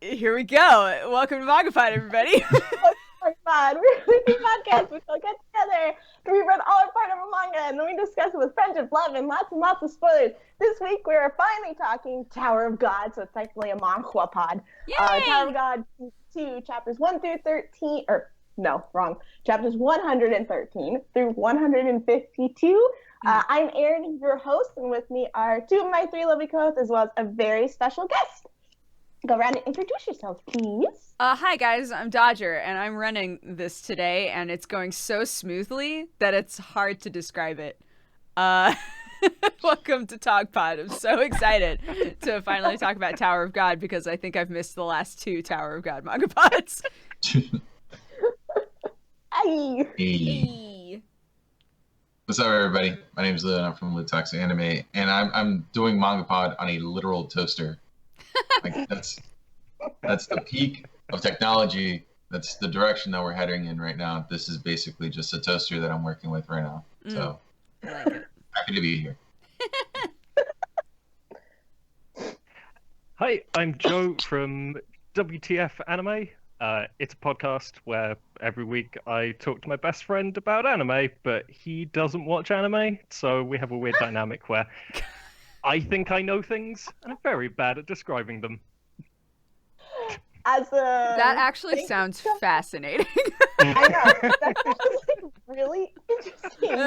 Here we go. Welcome to MangaPod, everybody. MangaPod. We're a weekly podcast which will get together to read all our part of a manga, and then we discuss it with friendship, love, and lots of spoilers. This week we're finally talking Tower of God, so it's technically a MangaPod. Tower of God 2, chapters 1 through 13, chapters 113 through 152. I'm Erin, your host, and with me are two of my three lovely co-hosts, as well as a very special guest. Go around and introduce yourselves, please. Hi, guys. I'm Dodger, and I'm running this today, and it's going so smoothly that it's hard to describe it. Welcome to TogPod. I'm so excited to finally talk about Tower of God, because I think I've missed the last two Tower of God MangaPods. Hey. What's up, everybody? My name is Lou, and I'm from WTFAnime, and I'm doing MangaPod on a literal toaster. Like that's the peak of technology. That's the direction that we're heading in right now. This is basically just a toaster that I'm working with right now. So I like it. Happy to be here. Hi, I'm Joe from WTFAnime. It's a podcast where every week I talk to my best friend about anime, but he doesn't watch anime, so we have a weird dynamic where I think I know things, and I'm very bad at describing them. That actually sounds fascinating. I know. That sounds really interesting.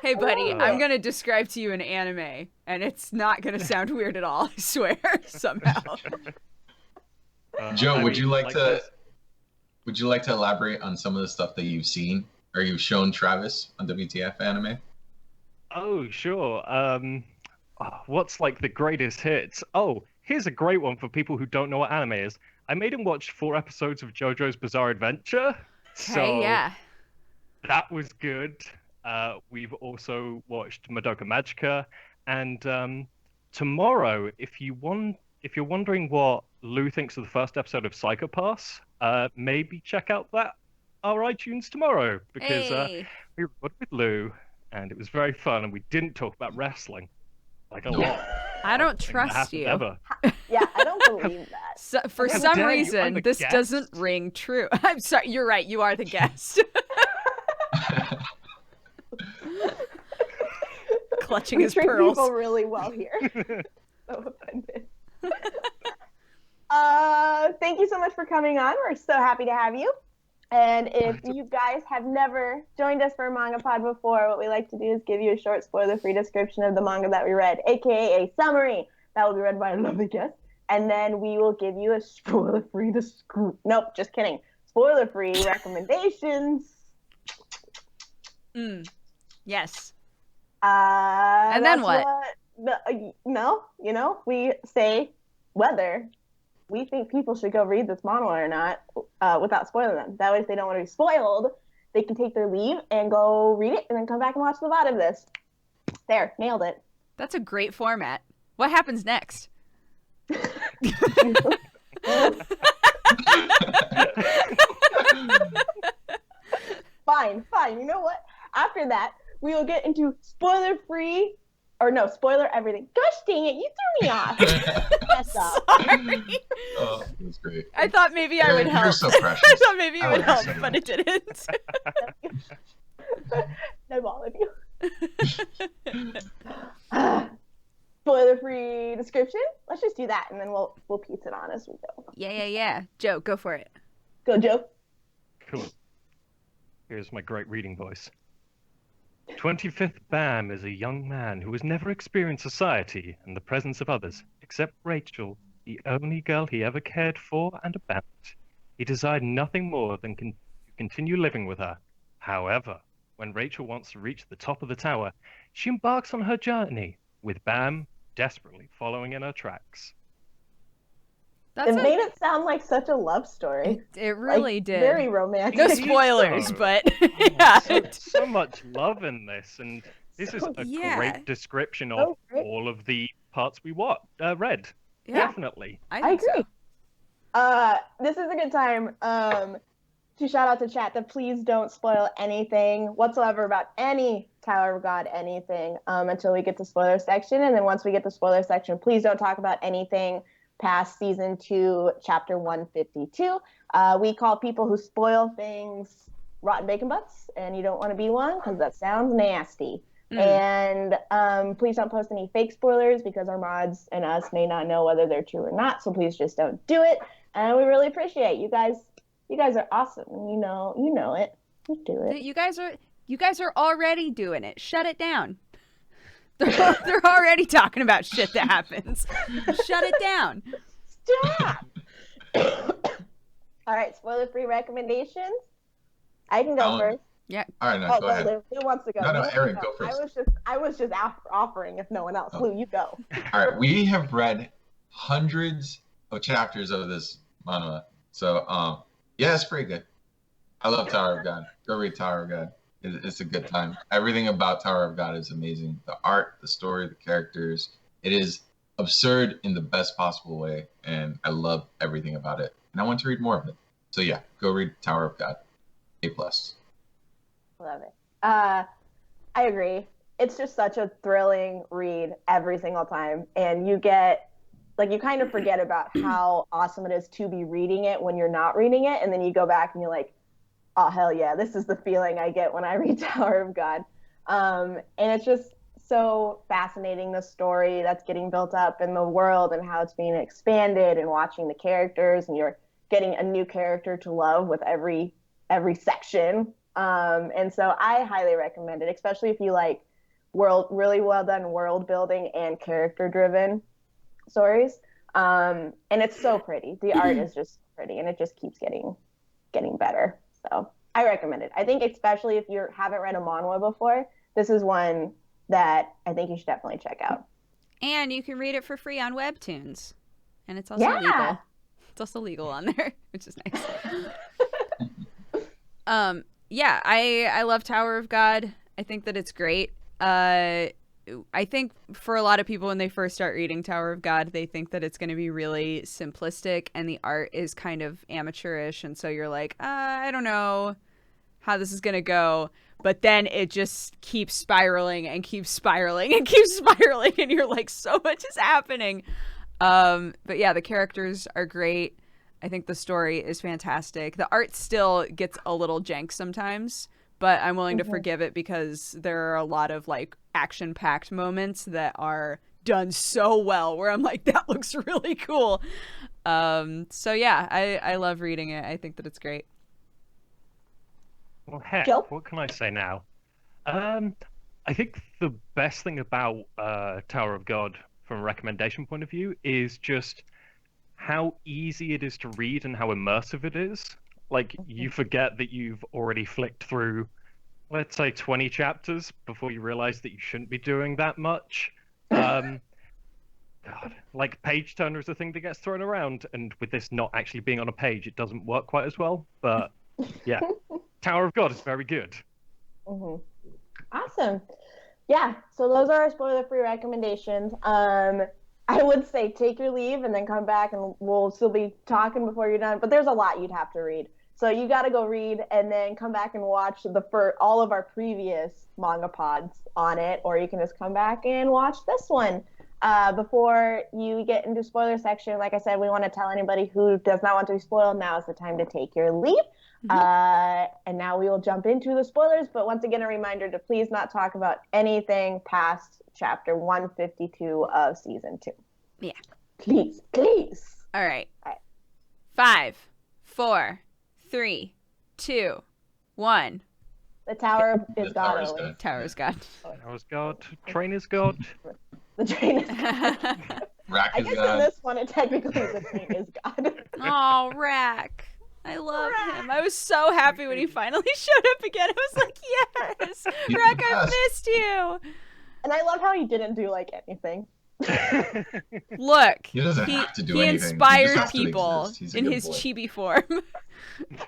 Hey, buddy, I'm going to describe to you an anime, and it's not going to sound weird at all, I swear, somehow. Joe, would you like to elaborate on some of the stuff that you've seen or you've shown Travis on WTFAnime? Oh, sure. What's like the greatest hits? Oh, here's a great one for people who don't know what anime is. I made him watch 4 episodes of JoJo's Bizarre Adventure. So yeah. That was good. We've also watched Madoka Magica, and tomorrow, if you're wondering what Lou thinks of the first episode of Psycho Pass, maybe check out our iTunes tomorrow, because we recorded with Lou, and it was very fun, and we didn't talk about wrestling like a lot. I don't trust you. Ever. Yeah, I don't believe that. So, for some reason, this doesn't ring true. I'm sorry. You're right. You are the guest. Clutching his pearls. People really well here. So offended. Thank you so much for coming on. We're so happy to have you. And if you guys have never joined us for a MangaPod before, what we like to do is give you a short spoiler-free description of the manga that we read, aka a summary that will be read by a lovely guest. And then we will give you a spoiler-free Nope, just kidding. Spoiler-free recommendations. Yes. And then what? We say whether we think people should go read this manga or not without spoiling them. That way, if they don't want to be spoiled, they can take their leave and go read it and then come back and watch the VOD of this. There, nailed it. That's a great format. What happens next? Fine. You know what? After that, we will get into spoiler everything. Gosh dang it, you threw me off. Mess up. Sorry. Oh, that's great. I thought maybe I would help. You're so precious. I thought maybe you would help, but it didn't. No, all of you. Spoiler-free description. Let's just do that, and then we'll piece it on as we go. Yeah. Joe, go for it. Go, Joe. Cool. Here's my great reading voice. 25th Bam is a young man who has never experienced society and the presence of others, except Rachel, the only girl he ever cared for and about. He desired nothing more than to continue living with her. However, when Rachel wants to reach the top of the tower, she embarks on her journey, with Bam desperately following in her tracks. It made it sound like such a love story. It really did. Very romantic. No spoilers, but yeah. So much love in this, and this is a great description of all of the parts we read. Yeah. Definitely. I agree. So. This is a good time to shout out to chat that please don't spoil anything whatsoever about any Tower of God anything until we get to spoiler section, and then once we get to spoiler section, please don't talk about anything past season 2, chapter 152. We call people who spoil things rotten bacon butts, and you don't want to be one because that sounds nasty. And please don't post any fake spoilers because our mods and us may not know whether they're true or not. So please just don't do it. And we really appreciate you guys. You guys are awesome. You know it. Just do it. You guys are already doing it. Shut it down. They're already talking about shit that happens. Shut it down. Stop. All right, spoiler-free recommendations. I can go first. Yeah. All right, no, go ahead. Who wants to go? No, Erin, go first. I was just offering if no one else. Lou, you go. All right, we have read hundreds of chapters of this manga, so yeah, it's pretty good. I love Tower of God. Go read Tower of God. It's a good time. Everything about Tower of God is amazing. The art, the story, the characters. It is absurd in the best possible way, and I love everything about it. And I want to read more of it. So yeah, go read Tower of God. A+. Love it. I agree. It's just such a thrilling read every single time, and you get you kind of forget about how awesome it is to be reading it when you're not reading it, and then you go back and you're like, oh hell yeah, this is the feeling I get when I read Tower of God. And it's just so fascinating, the story that's getting built up in the world and how it's being expanded, and watching the characters, and you're getting a new character to love with every section. And so I highly recommend it, especially if you like really well done world building and character driven stories. And it's so pretty. The art is just pretty, and it just keeps getting better. So I recommend it. I think especially if you haven't read a manhwa before, this is one that I think you should definitely check out. And you can read it for free on Webtoons. And it's also legal. It's also legal on there, which is nice. Yeah, I love Tower of God. I think that it's great. I think for a lot of people when they first start reading Tower of God, they think that it's going to be really simplistic and the art is kind of amateurish. And so you're like, I don't know how this is going to go. But then it just keeps spiraling and keeps spiraling and keeps spiraling. And you're like, so much is happening. But yeah, the characters are great. I think the story is fantastic. The art still gets a little jank sometimes, but I'm willing to forgive it because there are a lot of action-packed moments that are done so well where I'm like, that looks really cool. So yeah, I love reading it. I think that it's great. Well, heck, what can I say now? I think the best thing about Tower of God from a recommendation point of view is just how easy it is to read and how immersive it is. You forget that you've already flicked through, let's say, 20 chapters before you realize that you shouldn't be doing that much. God, page turner is a thing that gets thrown around, and with this not actually being on a page, it doesn't work quite as well. But yeah, Tower of God is very good. Awesome. Yeah, so those are our spoiler-free recommendations. I would say take your leave and then come back and we'll still be talking before you're done. But there's a lot you'd have to read. So you got to go read and then come back and watch all of our previous manga pods on it. Or you can just come back and watch this one. Before you get into spoiler section, like I said, we want to tell anybody who does not want to be spoiled, now is the time to take your leave. And now we will jump into the spoilers. But once again, a reminder to please not talk about anything past chapter 152 of season 2. Yeah. Please. All right. 5, 4, 3, 2, 1. The tower is God. Tower is God. Tower is God. Train is God. The train is God. Rack I is guess God. in this one, it technically the train is God. Oh, Rack. I love him. I was so happy when he finally showed up again. I was like, yes, Rack, I missed you. And I love how he didn't do anything. Look, He doesn't have to do he anything. inspired He just has to people exist. He's a in good his boy. chibi form.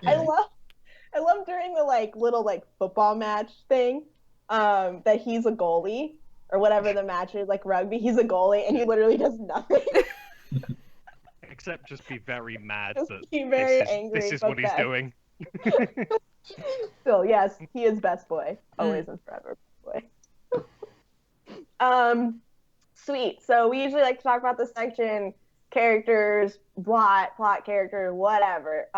I love during the little football match thing, that he's a goalie or whatever the match is, rugby. He's a goalie and he literally does nothing. Except just be very mad Just that be very this angry, is but what he's best. doing. Still, yes, he is best boy, always and forever best boy. Sweet. So we usually like to talk about this section characters, plot characters, whatever.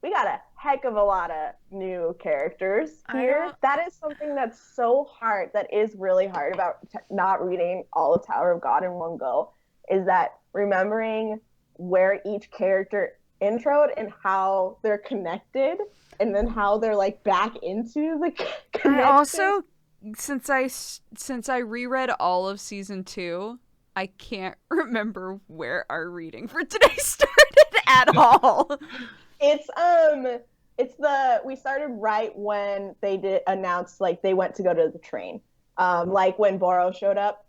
We got a heck of a lot of new characters here. That is something that's so hard, that is really hard about not reading all of Tower of God in one go, is that remembering where each character introed and how they're connected, and then how they're like back into the connection. I also, since I reread all of season 2, I can't remember where our reading for today started at all. We started right when they did announce, like, they went to go to the train. Like when Boro showed up,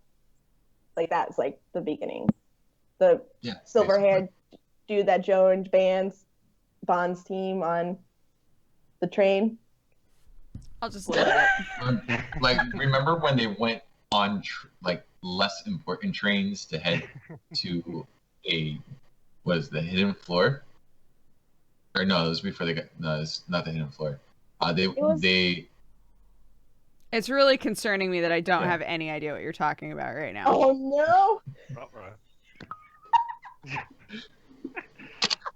like that's like the beginning. The silver-haired dude that joined Bond's team on the train. I'll just look it up. Like, remember when they went on less important trains to head to the hidden floor? Or no, it was before they got. No, it's not the hidden floor. It's really concerning me that I don't have any idea what you're talking about right now. Oh no!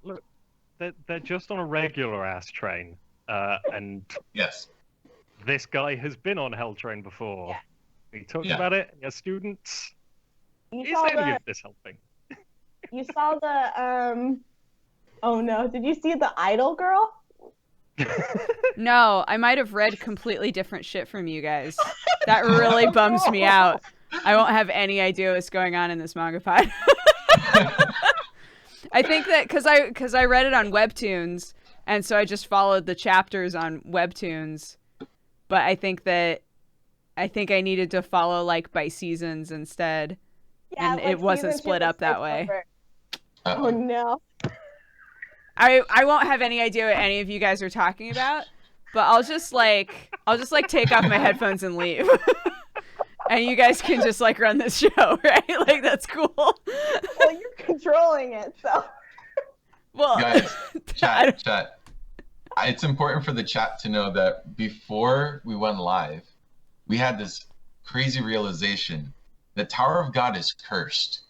Look, they're just on a regular ass train, and yes, this guy has been on Hell Train before. Yeah. We talked about it. Your students. Is any of this helping? You saw the Oh no! Did you see the Idol girl? No, I might have read completely different shit from you guys. That really bums me out. I won't have any idea what's going on in this MangaPod. I think that because I read it on Webtoons, and so I just followed the chapters on Webtoons. But I think I needed to follow like by seasons instead, and it wasn't split up that way. Oh no. I won't have any idea what any of you guys are talking about, but I'll just take off my headphones and leave. And you guys can just like run this show, right? Like that's cool. Well, you're controlling it, so. Well, guys, chat. It's important for the chat to know that before we went live, we had this crazy realization that Tower of God is cursed.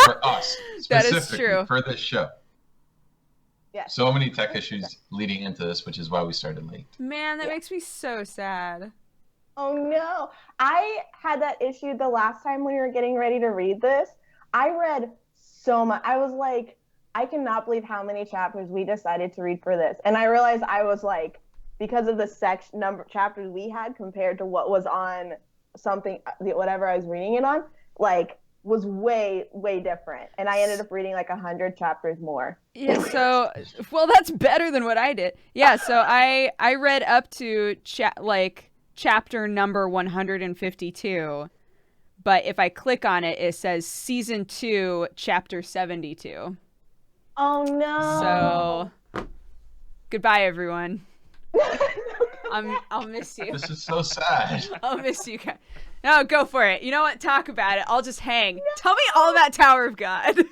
For us, that specifically is true. For this show. Yeah. So many tech issues leading into this, which is why we started late. Man, that makes me so sad. Oh no. I had that issue the last time when we were getting ready to read this. I read so much. I was like, I cannot believe how many chapters we decided to read for this. And I realized I was like, because of the number of chapters we had compared to what was on whatever I was reading it on, like, was way, way different. And I ended up reading like 100 chapters more. Yeah, so, well, that's better than what I did. Yeah, so I read up to chapter number 152, but if I click on it, it says season 2, chapter 72. Oh no. So, goodbye, everyone. I'll miss you. This is so sad. I'll miss you guys. No, go for it. You know what? Talk about it. I'll just hang. No. Tell me all about Tower of God. Todd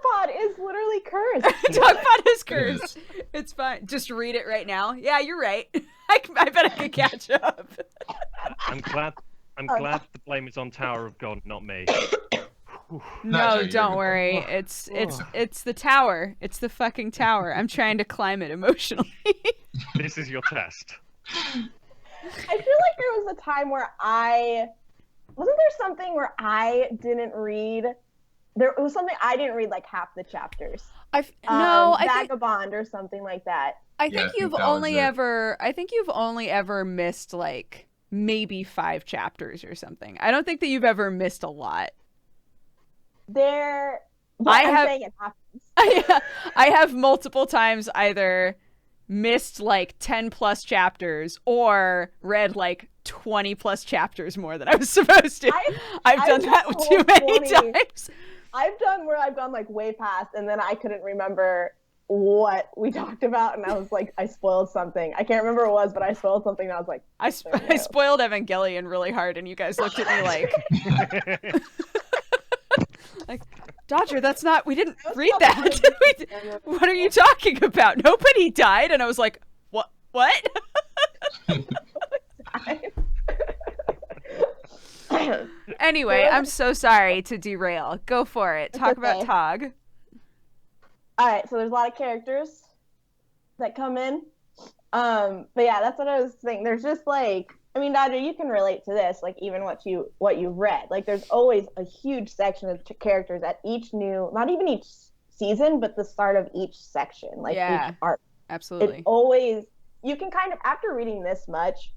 Pod is literally cursed. Todd Pod is cursed. It's fine. Just read it right now. Yeah, you're right. I bet I could catch up. I'm glad the blame is on Tower of God, not me. No, don't worry. It's the tower. It's the fucking tower. I'm trying to climb it emotionally. This is your test. I feel like there was a time where wasn't there something where I didn't read? It was something I didn't read like half the chapters. Vagabond or something like that. I think you've only ever missed like maybe 5 chapters or something. I don't think that you've ever missed a lot. I'm saying it happens. I have multiple times either missed like 10 plus chapters or read like 20 plus chapters more than I was supposed to. I've done that too many times. I've done where I've gone like way past and then I couldn't remember what we talked about and I was like, I spoiled something. I can't remember what it was, but I spoiled something and I was like, I spoiled Evangelion really hard and you guys looked at me like like, Dodger, we didn't read that. What are you talking about? Nobody died. And I was like, what? Anyway, I'm so sorry to derail. Go for it. Talk about Tog. All right, so there's a lot of characters that come in. But yeah, that's what I was thinking. There's just like, I mean, Dodger, you can relate to this, like even what you read. Like there's always a huge section of characters at each new, not even each season, but the start of each section, like each arc. Absolutely. It always, you can kind of, after reading this much,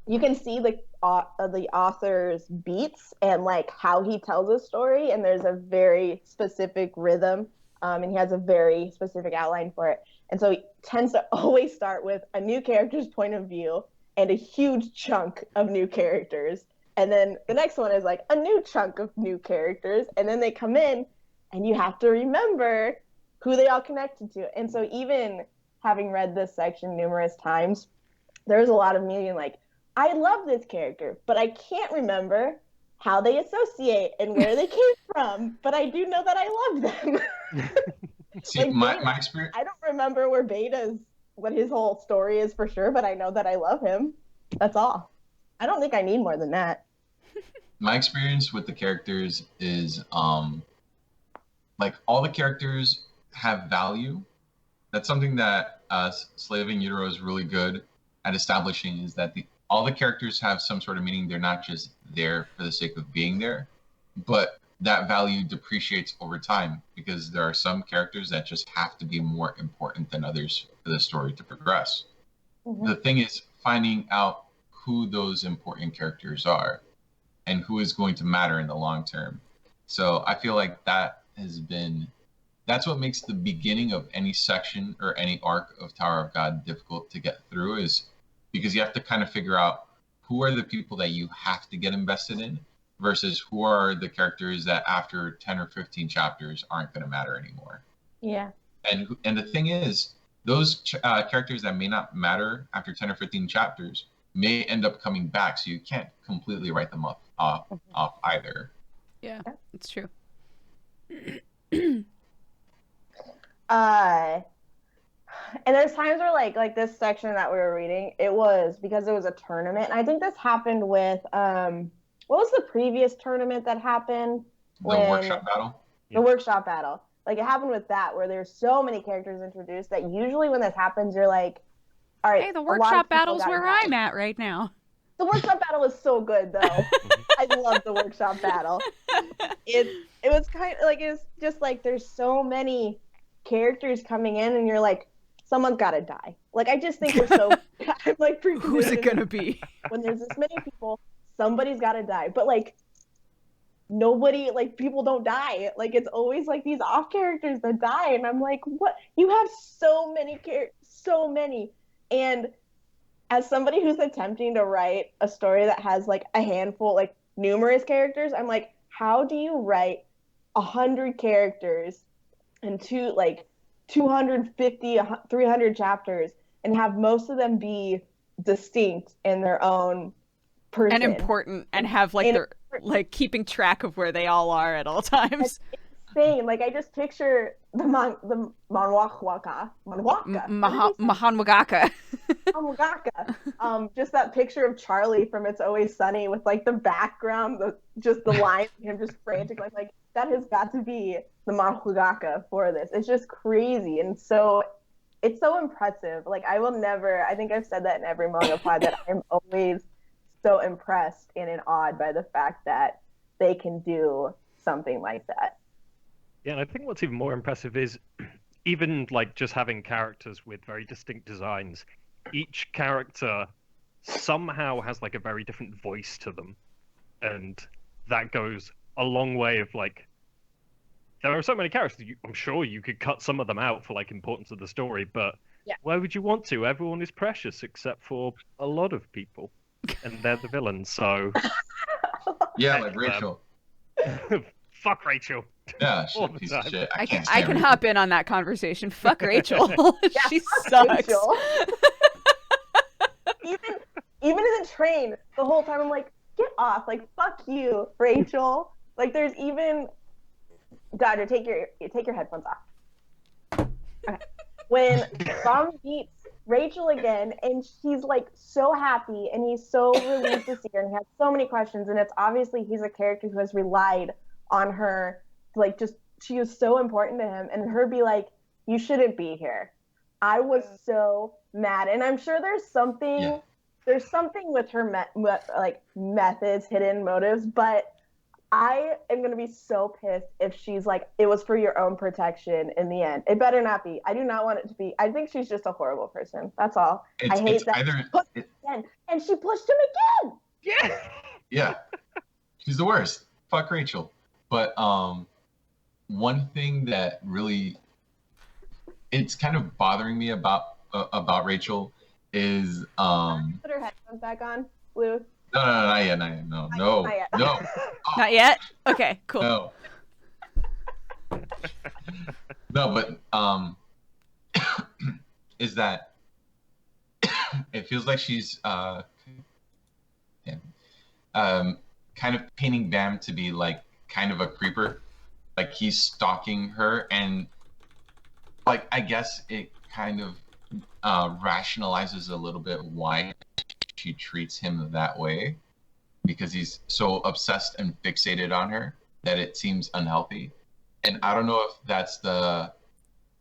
you can see the author's beats and like how he tells a story, and there's a very specific rhythm, and he has a very specific outline for it. And so he tends to always start with a new character's point of view and a huge chunk of new characters. And then the next one is like a new chunk of new characters. And then they come in and you have to remember who they all connected to. And so even having read this section numerous times, there's a lot of me being like, I love this character, but I can't remember how they associate and where they came from. But I do know that I love them. See, like my experience. I don't remember where what his whole story is for sure, but I know that I love him. That's all. I don't think I need more than that. My experience with the characters is like all the characters have value. That's something that Slave in Utero is really good at establishing, is that all the characters have some sort of meaning. They're not just there for the sake of being there, but that value depreciates over time because there are some characters that just have to be more important than others for the story to progress. Mm-hmm. The thing is finding out who those important characters are and who is going to matter in the long term. So I feel like that's what makes the beginning of any section or any arc of Tower of God difficult to get through, is because you have to kind of figure out who are the people that you have to get invested in versus who are the characters that after 10 or 15 chapters aren't going to matter anymore. Yeah. And the thing is, those characters that may not matter after 10 or 15 chapters may end up coming back, so you can't completely write them off either. Yeah, it's true. And there's times where like this section that we were reading, it was because it was a tournament. And I think this happened with what was the previous tournament that happened? The workshop battle? The workshop battle. Like it happened with that, where there's so many characters introduced that usually when this happens, you're like, all right. Hey, the workshop battle's where I'm at right now. The workshop battle is so good though. I love the workshop battle. It was kind of like, it's just like there's so many characters coming in and you're like, someone's got to die. Like I just think we're so I'm like, who's it gonna be? When there's this many people, somebody's got to die. But like nobody, like people don't die. Like it's always like these off characters that die, and I'm like, what? You have so many so many. And as somebody who's attempting to write a story that has like a handful, like numerous characters, I'm like, how do you write 100 characters and 250, 300 chapters and have most of them be distinct in their own person and important and have like their like keeping track of where they all are at all times? It's insane. Like I just picture the Manwaka. Mahanwagaka. Just that picture of Charlie from It's Always Sunny with like the background, just the line of him just frantic, like that has got to be the Manwagaka for this. It's just crazy, and so it's so impressive. Like I think I've said that in every MangaPod that I'm always so impressed and awed by the fact that they can do something like that. Yeah, and I think what's even more impressive is even like just having characters with very distinct designs. Each character somehow has like a very different voice to them, and that goes a long way of like, there are so many characters, I'm sure you could cut some of them out for like importance of the story, but why would you want to? Everyone is precious except for a lot of people, and they're the villains, so... Yeah, like Rachel. Fuck Rachel. Yeah, she's a piece of shit. I can hop in on that conversation. Fuck Rachel. She sucks. Rachel. Even in the train, the whole time I'm like, get off. Like, fuck you, Rachel. Like, there's even... Dodger, take your headphones off. Okay. When Bum meets Rachel again, and she's like so happy, and he's so relieved to see her, and he has so many questions, and it's obviously he's a character who has relied on her, like just she is so important to him, and her be like, "You shouldn't be here." I was so mad, and I'm sure there's something with her methods, hidden motives, but I am going to be so pissed if she's like, it was for your own protection in the end. It better not be. I do not want it to be. I think she's just a horrible person. That's all. I hate that. And she pushed him again. Yeah. Yeah. She's the worst. Fuck Rachel. But one thing that really, it's kind of bothering me about Rachel is Put her headphones back on, Blue. No, not yet. No. Oh. Not yet? Okay, cool. No. No, but is that it feels like she's kind of painting Bam to be like kind of a creeper, like he's stalking her, and like I guess it kind of rationalizes a little bit why she treats him that way, because he's so obsessed and fixated on her that it seems unhealthy. And I don't know if that's the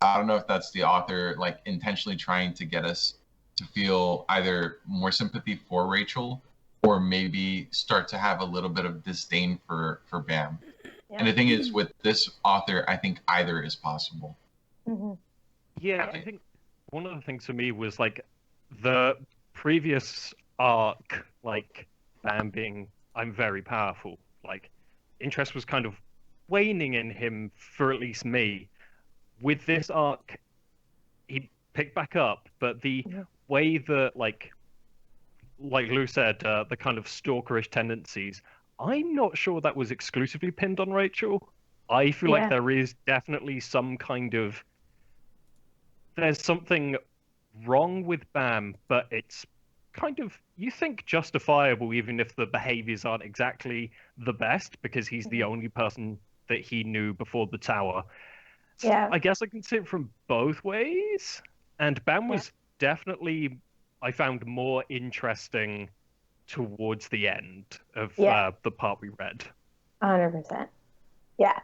author like intentionally trying to get us to feel either more sympathy for Rachel or maybe start to have a little bit of disdain for Bam. Yeah. And the thing is, with this author, I think either is possible. Mm-hmm. Yeah, I think one of the things for me was like the previous arc, like Bam being, I'm very powerful, like interest was kind of waning in him for at least me. With this arc, he picked back up, but the way that like Lou said, the kind of stalkerish tendencies, I'm not sure that was exclusively pinned on Rachel. I feel like there is definitely some kind of, there's something wrong with Bam, but it's kind of, you think, justifiable, even if the behaviors aren't exactly the best, because he's the only person that he knew before the tower. Yeah. I guess I can see it from both ways. And Bam was definitely, I found, more interesting towards the end of the part we read. 100%. Yeah.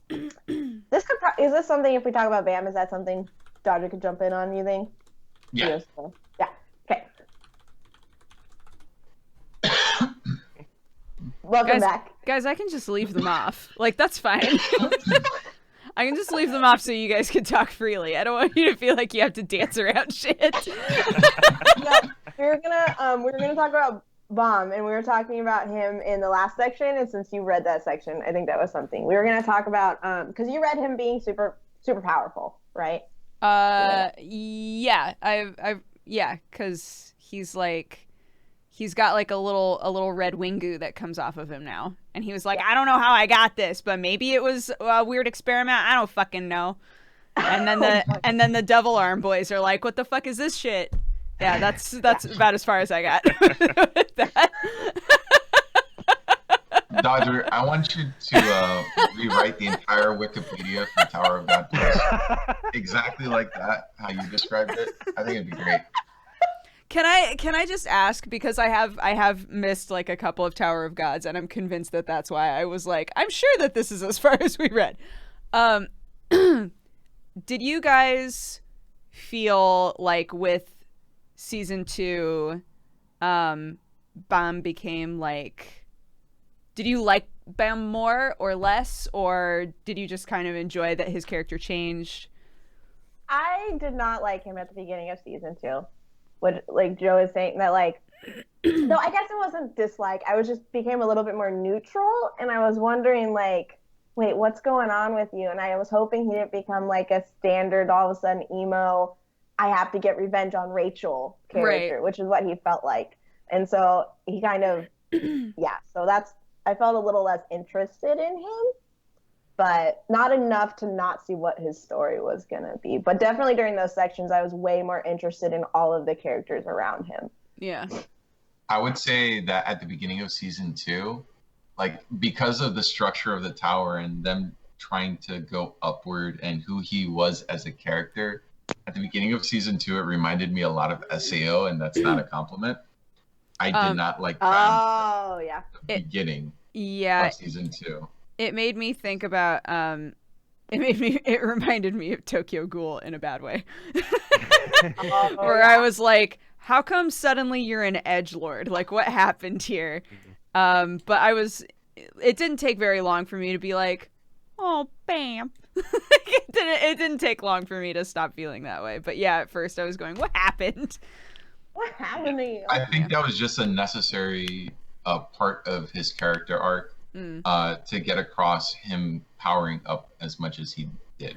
Is this something, if we talk about Bam, is that something Dodger could jump in on, you think? Yeah. Yeah. Okay. Welcome back. Guys, I can just leave them off. Like, that's fine. I can just leave them off so you guys can talk freely. I don't want you to feel like you have to dance around shit. Yeah, we were gonna talk about Bomb, and we were talking about him in the last section, and since you read that section, I think that was something. We were gonna talk about because you read him being super powerful, right? Yeah. Because he's like, he's got like a little red wingu that comes off of him now. And he was like, I don't know how I got this, but maybe it was a weird experiment. I don't fucking know. And then the Devil Arm boys are like, what the fuck is this shit? Yeah, that's about as far as I got with that. Dodger, I want you to rewrite the entire Wikipedia for Tower of God, please. Exactly like that, how you described it. I think it'd be great. Can I just ask, because I have missed like a couple of Tower of Gods, and I'm convinced that that's why I was like, I'm sure that this is as far as we read. Did you guys feel like with season 2, Bam became like, did you like Bam more or less, or did you just kind of enjoy that his character changed? I did not like him at the beginning of season 2. What like Joe is saying, that like, no, I guess it wasn't dislike. I was just became a little bit more neutral, and I was wondering like, wait, what's going on with you? And I was hoping he didn't become like a standard, all of a sudden emo, I have to get revenge on Rachel character, right, which is what he felt like. And so he kind of, so I felt a little less interested in him, but not enough to not see what his story was going to be. But definitely during those sections, I was way more interested in all of the characters around him. Yeah. I would say that at the beginning of season 2, like because of the structure of the tower and them trying to go upward and who he was as a character, at the beginning of season 2, it reminded me a lot of SAO, and that's not a compliment. I did not like Bam Oh, yeah. at the beginning Yeah, of season 2. it made me think about it reminded me of Tokyo Ghoul in a bad way. Where I was like, how come suddenly you're an edgelord? Like, what happened here? But it didn't take very long for me to be like, oh, Bam. It didn't take long for me to stop feeling that way. But yeah, at first I was going, what happened? What happened to you? I think that was just a necessary part of his character arc to get across him powering up as much as he did.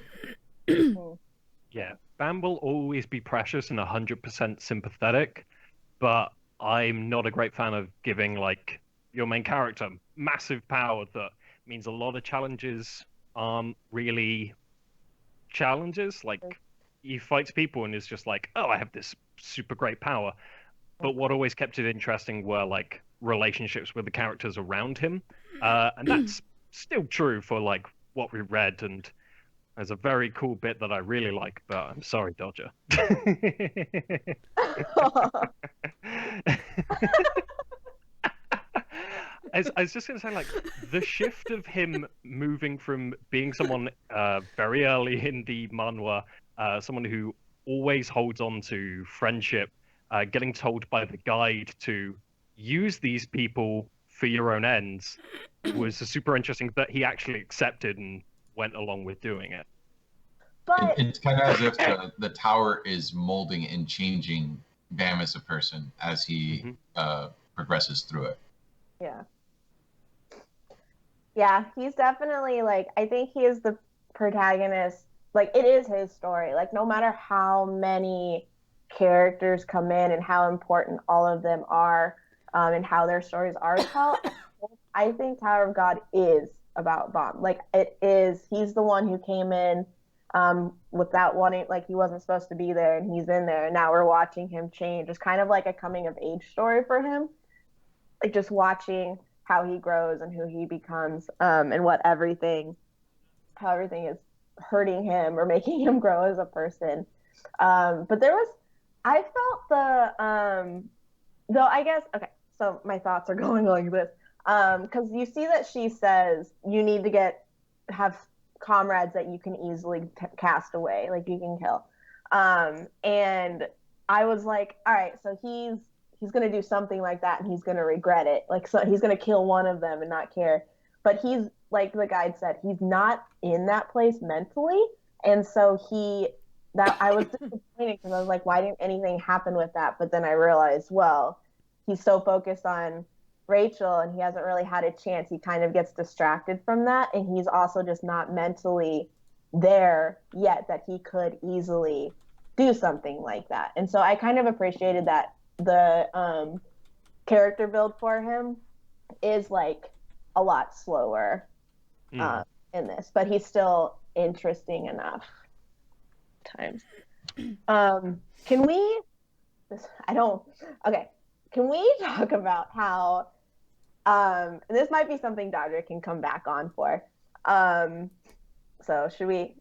Yeah, Bam will always be precious and 100% sympathetic, but I'm not a great fan of giving, like, your main character massive power that means a lot of challenges aren't really challenges. Like, he fights people and is just like, oh, I have this super great power. But what always kept it interesting were, like, relationships with the characters around him. And that's still true for, like, what we read, and there's a very cool bit that I really like, but I'm sorry, Dodger. I was just going to say, like, the shift of him moving from being someone very early in the manhwa, someone who always holds on to friendship, getting told by the guide to use these people for your own ends, was super interesting that he actually accepted and went along with doing it. But It's kind of as if the tower is molding and changing Bam as a person as he progresses through it. yeah, he's definitely, like, I think he is the protagonist. Like, it is his story. Like, no matter how many characters come in and how important all of them are, and how their stories are told, I think Tower of God is about Bam. Like, it is. He's the one who came in without wanting, like, he wasn't supposed to be there, and he's in there, and now we're watching him change. It's kind of like a coming of age story for him. Like, just watching how he grows and who he becomes, and how everything is hurting him or making him grow as a person. But I felt though, I guess, okay, so my thoughts are going like this. Because you see that she says you need to have comrades that you can easily cast away, like you can kill. And I was like, all right, so he's going to do something like that and he's going to regret it. Like, so he's going to kill one of them and not care. But he's, like the guide said, he's not in that place mentally. And so I was disappointed because I was like, why didn't anything happen with that? But then I realized, well, he's so focused on Rachel and he hasn't really had a chance. He kind of gets distracted from that. And he's also just not mentally there yet that he could easily do something like that. And so I kind of appreciated that the character build for him is, like, a lot slower in this, but he's still interesting enough times. Can we talk about how this might be something Dodger can come back on for. So should we?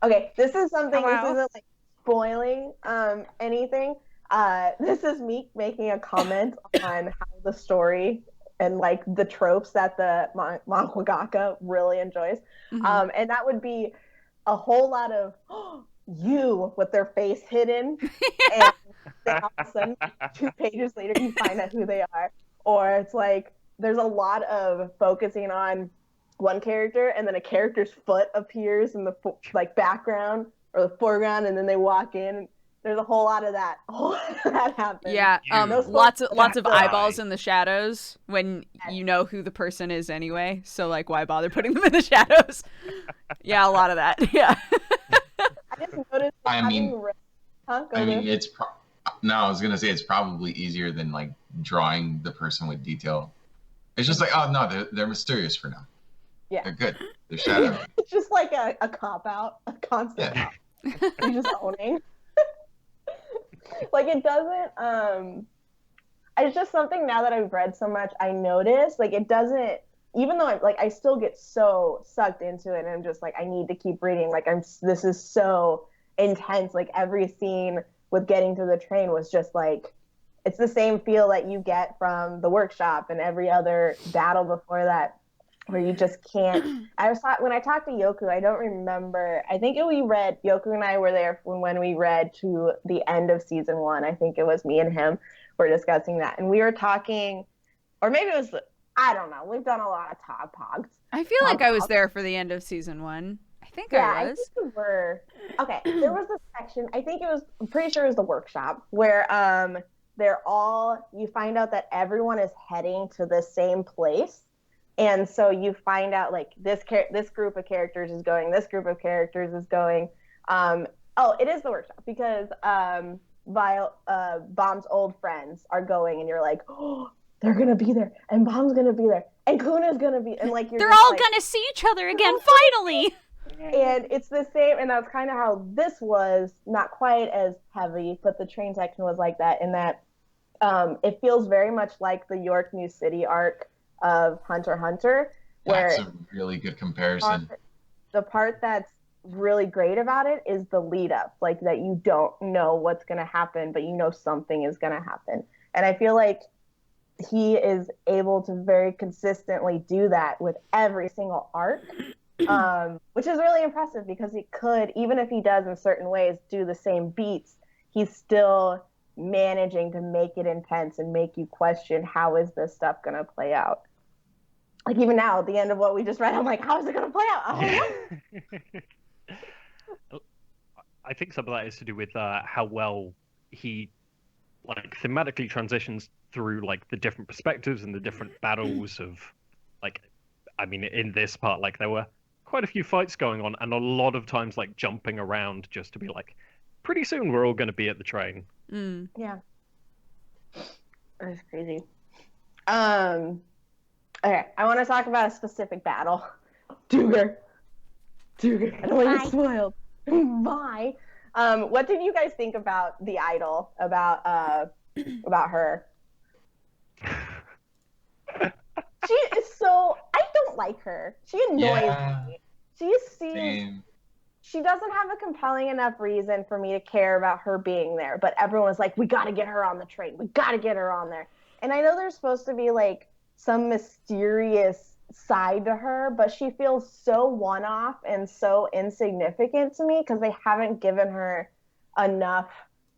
Okay, this is something. This isn't, like, spoiling anything. This is me making a comment on how the story and, like, the tropes that the mangaka really enjoys. And that would be a whole lot of you with their face hidden, and then all of a sudden 2 pages later you find out who they are. Or it's like there's a lot of focusing on one character and then a character's foot appears in the background or the foreground, and then they walk in. There's a whole lot of that. Happens. Yeah, lots of eyeballs in the shadows when you know who the person is anyway. So, like, why bother putting them in the shadows? Yeah, a lot of that. Yeah. I just noticed. I was gonna say it's probably easier than, like, drawing the person with detail. It's just like, oh no, they're mysterious for now. Yeah, they're good. They're shadowy. It's just like a cop out, a constant cop. You're just owning. Like, it doesn't. It's just something now that I've read so much. I noticed, like, it doesn't even though I still get so sucked into it, and I'm just like, I need to keep reading. Like, this is so intense. Like, every scene with getting to the train was just like, it's the same feel that you get from the workshop and every other battle before that, where you just can't. When I talked to Yoku, I don't remember. I think we read, Yoku and I were there when we read to the end of season 1. I think it was me and him were discussing that, and we were talking, or maybe it was, I don't know. We've done a lot of Tog Pogs. I feel like I was there for the end of season 1. I think I was. I think we were. Okay, there was a section, I'm pretty sure it was the workshop, where you find out that everyone is heading to the same place. And so you find out, like, this group of characters is going, this group of characters is going. It is the workshop, because Bomb's old friends are going, and you're like, oh, they're going to be there, and Bomb's going to be there, and Kuna's going to be, and like, they're all going to see each other again, finally! And it's the same, and that's kind of how this was, not quite as heavy, but the train section was like that, in that it feels very much like the York New City arc of Hunter x Hunter, where that's a really good comparison. The part that's really great about it is the lead up, like, that you don't know what's going to happen, but you know something is going to happen. And I feel like he is able to very consistently do that with every single arc, which is really impressive, because he could, even if he does in certain ways do the same beats, he's still managing to make it intense and make you question, how is this stuff going to play out? Like, even now, at the end of what we just read, I'm like, how is it going to play out? I don't know. I think some of that is to do with how well he, like, thematically transitions through, like, the different perspectives and the different battles of, like, I mean, in this part, like, there were quite a few fights going on, and a lot of times, like, jumping around just to be like, pretty soon we're all going to be at the train. Yeah. That's crazy. Okay, I want to talk about a specific battle. Duger. I don't want to get spoiled. Bye. What did you guys think about the idol? About her? She is so. I don't like her. She annoys me. She doesn't have a compelling enough reason for me to care about her being there. But everyone's like, we got to get her on the train. We got to get her on there. And I know there's supposed to be, like, some mysterious side to her, but she feels so one-off and so insignificant to me, because they haven't given her enough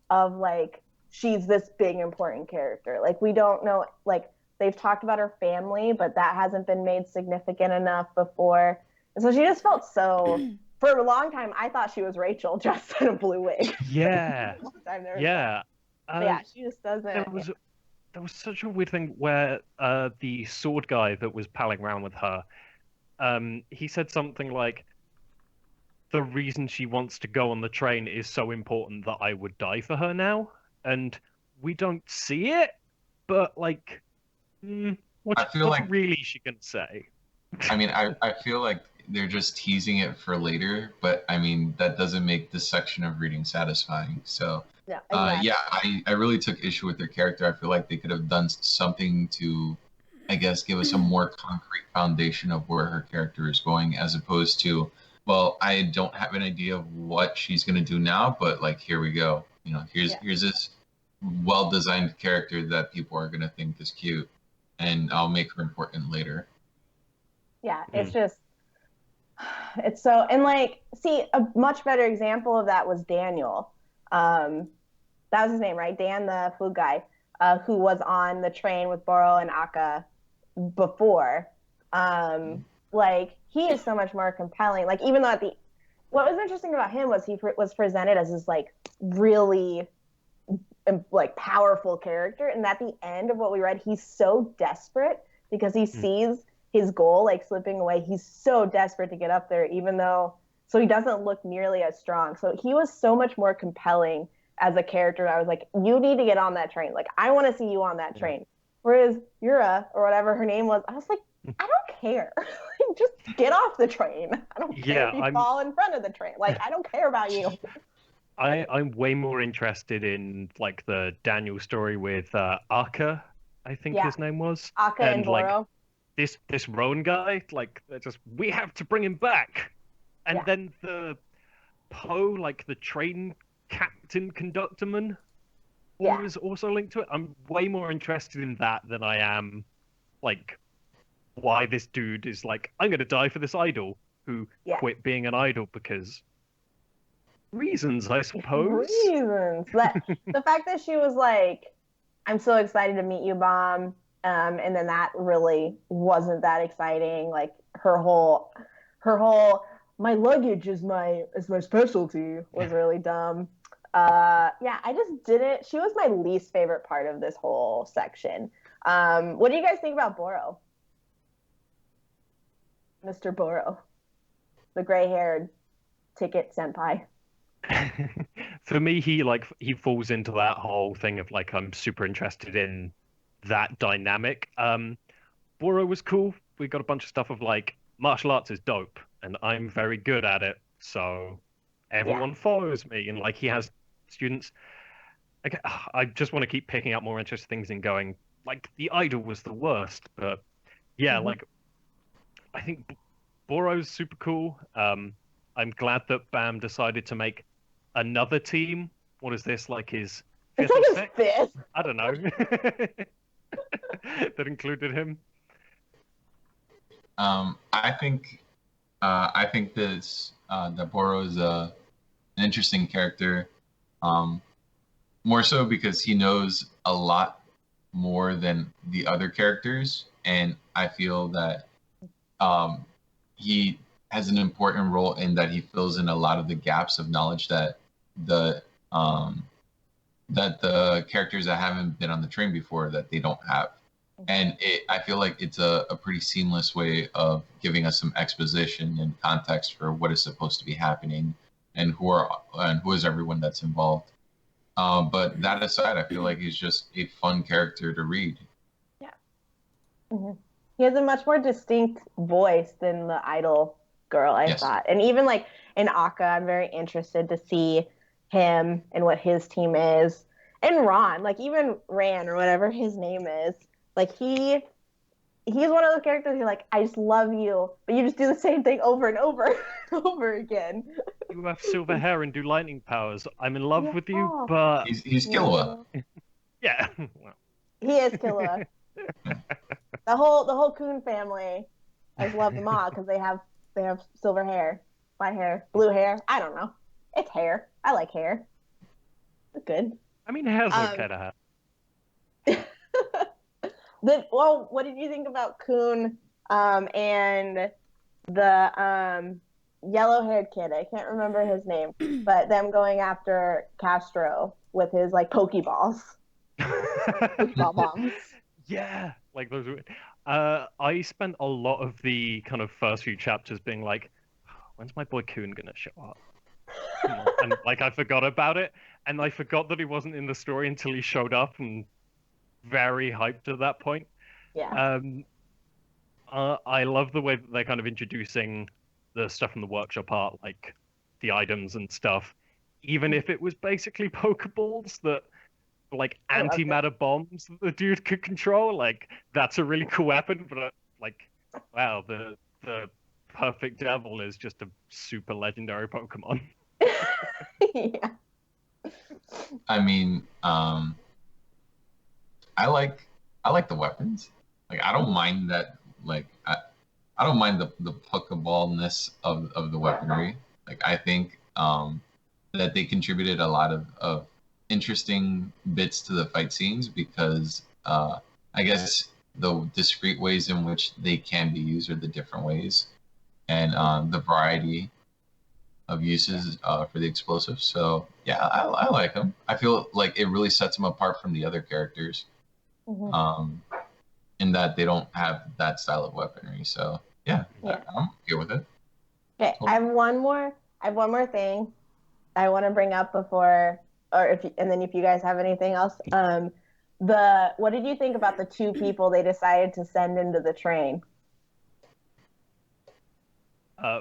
of, like, she's this big important character. Like, we don't know, like, they've talked about her family, but that hasn't been made significant enough before. And so she just felt so, for a long time, I thought she was Rachel dressed in a blue wig. Yeah. Yeah. Yeah, she just doesn't. There was such a weird thing where the sword guy that was palling around with her, he said something like, the reason she wants to go on the train is so important that I would die for her now. And we don't see it, but, like, what's really she going to say? I mean, I feel like they're just teasing it for later, but, I mean, that doesn't make this section of reading satisfying. So, yeah, exactly. I really took issue with their character. I feel like they could have done something to, I guess, give us a more concrete foundation of where her character is going, as opposed to, well, I don't have an idea of what she's going to do now, but, like, here we go. You know, here's this well-designed character that people are going to think is cute, and I'll make her important later. Yeah, it's just, it's so, and, like, see, a much better example of that was Daniel. That was his name, right? Dan, the food guy, who was on the train with Boro and Akka before. Like, he is so much more compelling. Like, even though what was interesting about him was he was presented as this, like, really, like, powerful character. And at the end of what we read, he's so desperate because he sees his goal, like, slipping away. He's so desperate to get up there, so he doesn't look nearly as strong. So he was so much more compelling as a character. I was like, you need to get on that train. Like, I want to see you on that train. Whereas Yura, or whatever her name was, I was like, I don't care. Like, just get off the train. I don't care if you fall in front of the train. Like, I don't care about you. I'm way more interested in, like, the Daniel story with Akka, I think his name was. Akka and Boro. this Rowan guy, like they're just we have to bring him back, and Yeah. then the Poe, like the train captain conductorman, Yeah. who is also linked to it. I'm way more interested in that than I am like why this dude is like I'm gonna die for this idol who Yeah. quit being an idol because reasons, I suppose. Reasons. But the fact that she was like, I'm so excited to meet you, Mom. And then that really wasn't that exciting. Like her whole my luggage is my specialty was really dumb. Yeah, I just didn't. She was my least favorite part of this whole section. What do you guys think about Boro? Mr. Boro, the gray-haired ticket senpai. For me, he falls into that whole thing of like I'm super interested in that dynamic. Boro was cool. We got a bunch of stuff of like martial arts is dope, and I'm very good at it, so everyone follows me, and like he has students. Like, I just want to keep picking up more interesting things and going. Like the idol was the worst, but yeah, like I think Boro's super cool. I'm glad that Bam decided to make another team. What is this, like his It's fifth or like sixth? his fifth. I don't know. That included him. I think this that Boro is an interesting character, more so because he knows a lot more than the other characters, and I feel that he has an important role in that he fills in a lot of the gaps of knowledge the um, that the characters that haven't been on the train before that they don't have. And I feel like it's a pretty seamless way of giving us some exposition and context for what is supposed to be happening and who is everyone that's involved. But that aside, I feel like he's just a fun character to read. Yeah. He has a much more distinct voice than the idol girl, I Yes. thought. And even like in Akka, I'm very interested to see him and what his team is. And Ron, like even Ran or whatever his name is, like he's one of those characters you're like, I just love you, but you just do the same thing over and over and over again. You have silver hair and do lightning powers. I'm in love with you, Yeah. but He's Killua. yeah. Well, He is Killua. The whole Coon family, I just love them all because they have silver hair, white hair, blue hair. I don't know. It's hair. I like hair. It's good. I mean, hair's okay to have. Well, what did you think about Coon and the yellow-haired kid? I can't remember his name, but them going after Castro with his like Pokeballs, Pokeball bombs. Yeah, like those. I spent a lot of the kind of first few chapters being like, when's my boy Coon gonna show up? And like I forgot about it, and I forgot that he wasn't in the story until he showed up, and very hyped at that point. Yeah. I love the way that they're kind of introducing the stuff from the workshop art, like the items and stuff, even if it was basically Pokeballs that like I loved it. antimatter bombs that the dude could control. Like that's a really cool weapon, but like, wow, the perfect devil is just a super legendary Pokemon. Yeah. I mean, I like the weapons. Like I don't mind that. Like I don't mind the Pokeballness of the weaponry. Like I think that they contributed a lot of interesting bits to the fight scenes because I guess the discrete ways in which they can be used are the different ways, and the variety of uses for the explosives. So yeah, I like them. I feel like it really sets them apart from the other characters, in that they don't have that style of weaponry. So yeah, I'm okay with it. Okay, Cool. I have one more thing I want to bring up before, and then if you guys have anything else, what did you think about the two people they decided to send into the train?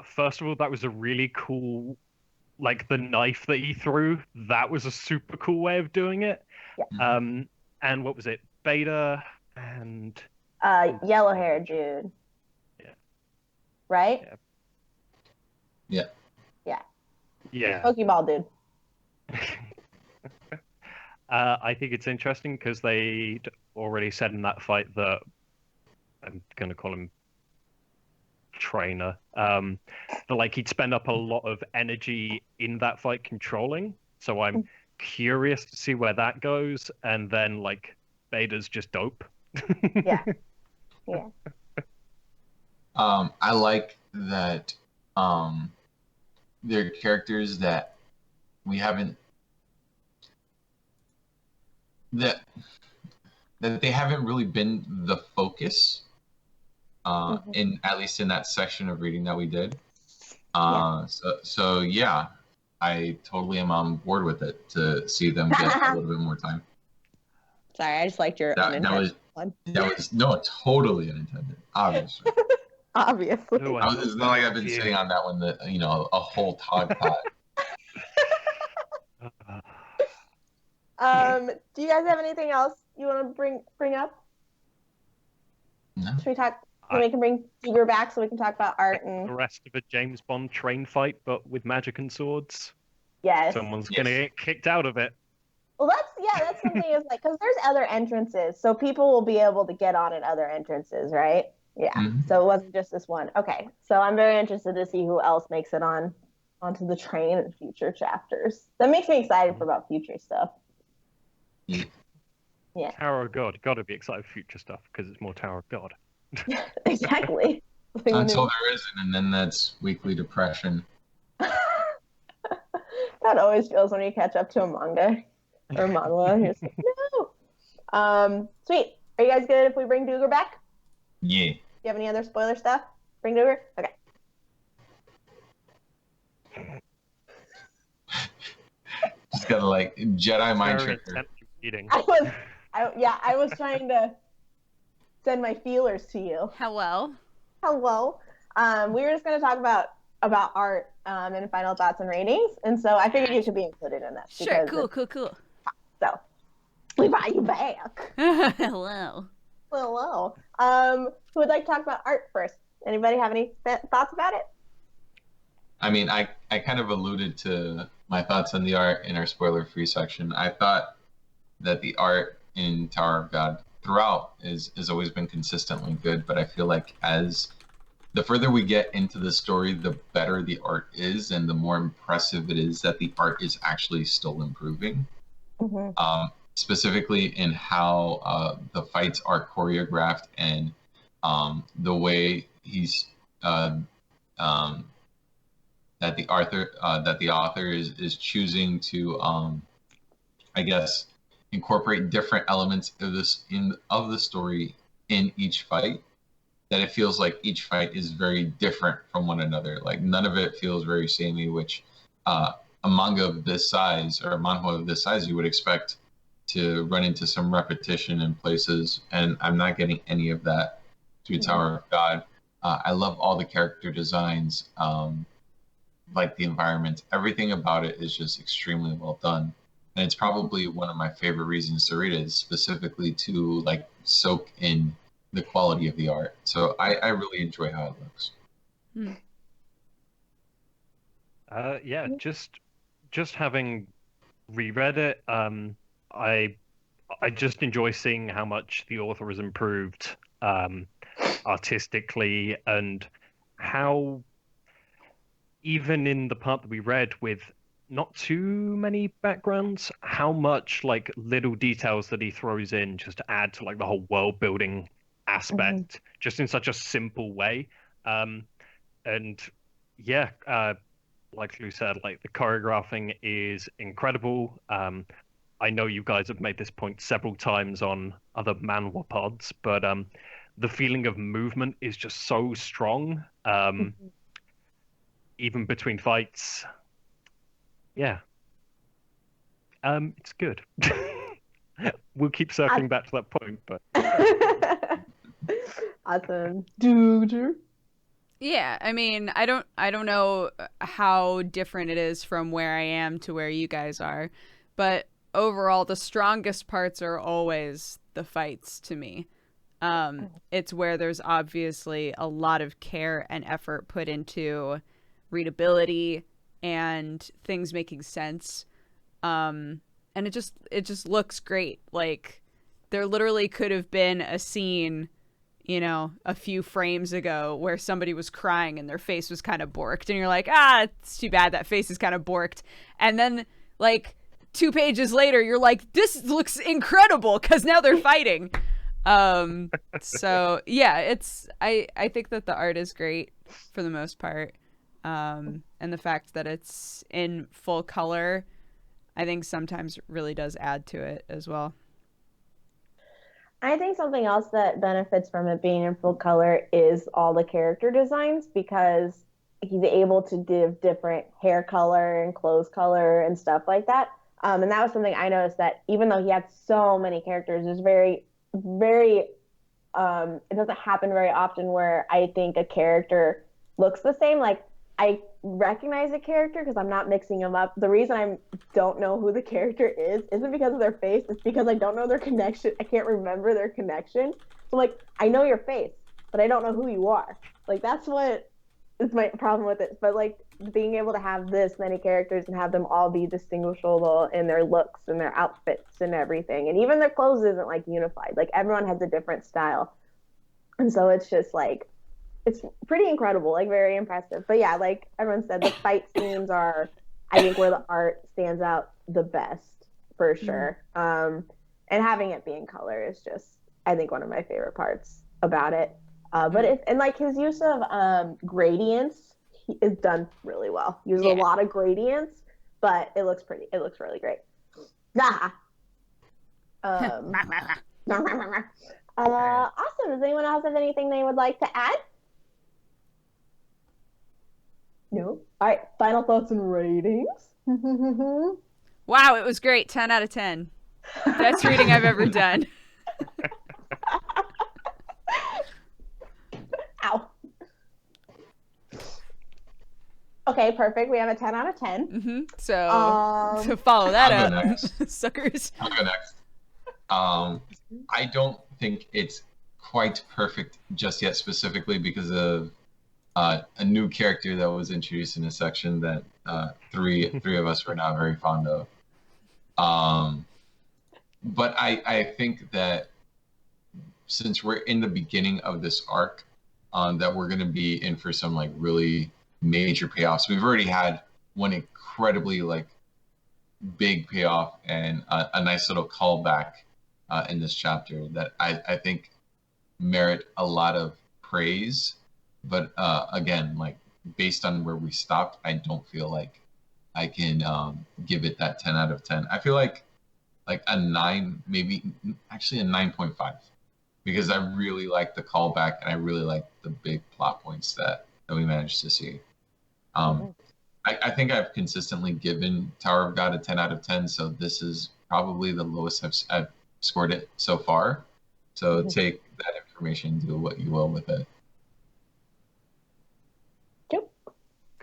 First of all, that was a really cool, like the knife that he threw. That was a super cool way of doing it. Yeah. And what was it? Beta and Yellow hair Jude. Yeah. Right? Yeah. Yeah. Yeah. Pokeball dude. I think it's interesting because they already said in that fight that I'm going to call him trainer. That like he'd spend up a lot of energy in that fight controlling. So I'm curious to see where that goes. And then like Beta's just dope. Yeah. Yeah. I like that there are characters that we haven't that they haven't really been the focus in at least in that section of reading that we did. So yeah, I totally am on board with it to see them get a little bit more time. Sorry, I just liked your That was no, totally unintended, obviously. Obviously. No, It's not like I've been sitting on that one a whole Tog pot. Do you guys have anything else you want to bring up? No. Should we talk? We can bring Tiger back so we can talk about art and the rest of a James Bond train fight, but with magic and swords. yes. Someone's gonna get kicked out of it. Well, that's something is like because there's other entrances, so people will be able to get on at other entrances, right? Yeah. Mhm. So it wasn't just this one. Okay. So I'm very interested to see who else makes it onto the train in future chapters. That makes me excited for about future stuff. Yeah. Tower of God. Gotta be excited for future stuff because it's more Tower of God. Exactly. Until there isn't, and then that's weekly depression. That always feels when you catch up to a manga or manhwa. You're just like, no. Sweet. Are you guys good if we bring Duger back? Yeah. Do you have any other spoiler stuff? Bring Duger? Okay. Just gotta like Jedi mind Very tricker. intensive reading. I was trying to send my feelers to you. Hello. Hello. We were just going to talk about art and final thoughts and ratings, and so I figured you could be included in this. Sure. Cool. So, we brought you back. Hello. Hello. Who would like to talk about art first? Anybody have any thoughts about it? I mean, I kind of alluded to my thoughts on the art in our spoiler-free section. I thought that the art in Tower of God throughout has always been consistently good, but I feel like as the further we get into the story, the better the art is, and the more impressive it is that the art is actually still improving. Mm-hmm. Specifically in how the fights are choreographed and the way he's that the author is choosing to I guess incorporate different elements of the story in each fight, that it feels like each fight is very different from one another. Like none of it feels very samey, which a manga of this size or a manhwa of this size you would expect to run into some repetition in places, and I'm not getting any of that through Tower of God. I love all the character designs, like the environment. Everything about it is just extremely well done. And it's probably one of my favorite reasons to read it, is specifically to like soak in the quality of the art. So I really enjoy how it looks. Yeah, just having reread it, I just enjoy seeing how much the author has improved artistically, and how even in the part that we read with not too many backgrounds, how much like little details that he throws in just to add to like the whole world building aspect, just in such a simple way. And yeah, like Lou said, like the choreographing is incredible. I know you guys have made this point several times on other manhwa pods, but the feeling of movement is just so strong, even between fights. Yeah, it's good. We'll keep circling back to that point, but Awesome, dude. Yeah, I mean, I don't know how different it is from where I am to where you guys are, but overall, the strongest parts are always the fights to me. It's where there's obviously a lot of care and effort put into readability and things making sense. And it just looks great. Like, there literally could have been a scene, you know, a few frames ago where somebody was crying and their face was kind of borked, and you're like, it's too bad that face is kind of borked. And then, like, 2 pages later, you're like, this looks incredible because now they're fighting. So yeah, I think that the art is great for the most part. And the fact that it's in full color, I think sometimes really does add to it as well. I think something else that benefits from it being in full color is all the character designs, because he's able to give different hair color and clothes color and stuff like that. And that was something I noticed, that even though he had so many characters, there's very, very, it doesn't happen very often where I think a character looks the same. Like, I recognize a character because I'm not mixing them up. The reason I don't know who the character is isn't because of their face. It's because I don't know their connection. I can't remember their connection. So, like, I know your face, but I don't know who you are. Like, that's what is my problem with it. But, like, being able to have this many characters and have them all be distinguishable in their looks and their outfits and everything. And even their clothes isn't, like, unified. Like, everyone has a different style. And so it's just, like, it's pretty incredible, like, very impressive. But yeah, like everyone said, the fight scenes are, I think, where the art stands out the best, for sure. And having it be in color is just, I think, one of my favorite parts about it. And like his use of gradients is done really well. Uses a lot of gradients, but it looks pretty. It looks really great. Awesome. Does anyone else have anything they would like to add? No. All right. Final thoughts and ratings. Wow, it was great. 10 out of 10. Best reading I've ever done. Ow. Okay, perfect. We have a 10 out of 10. Mm-hmm. So follow that I'll go up, next. suckers. I'll go next. I don't think it's quite perfect just yet, specifically because of a new character that was introduced in a section that three of us were not very fond of. But I think that since we're in the beginning of this arc, that we're going to be in for some, like, really major payoffs. We've already had one incredibly, like, big payoff and a nice little callback in this chapter that I think merit a lot of praise. But again, like, based on where we stopped, I don't feel like I can give it that 10 out of 10. I feel like a 9, maybe actually a 9.5, because I really like the callback and I really like the big plot points that we managed to see. I think I've consistently given Tower of God a 10 out of 10, so this is probably the lowest I've scored it so far. So take that information, do what you will with it.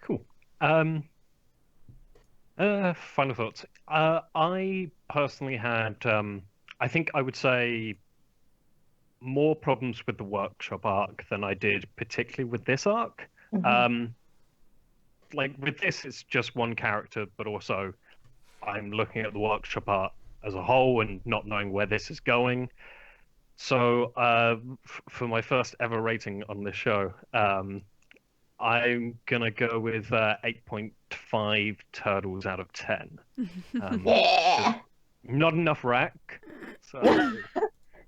Cool. Final thoughts. I personally had, I think I would say, more problems with the workshop arc than I did particularly with this arc. Like, with this, it's just one character, but also I'm looking at the workshop art as a whole and not knowing where this is going. So for my first ever rating on this show, I'm going to go with 8.5 turtles out of 10. Yeah. Not enough rack. So,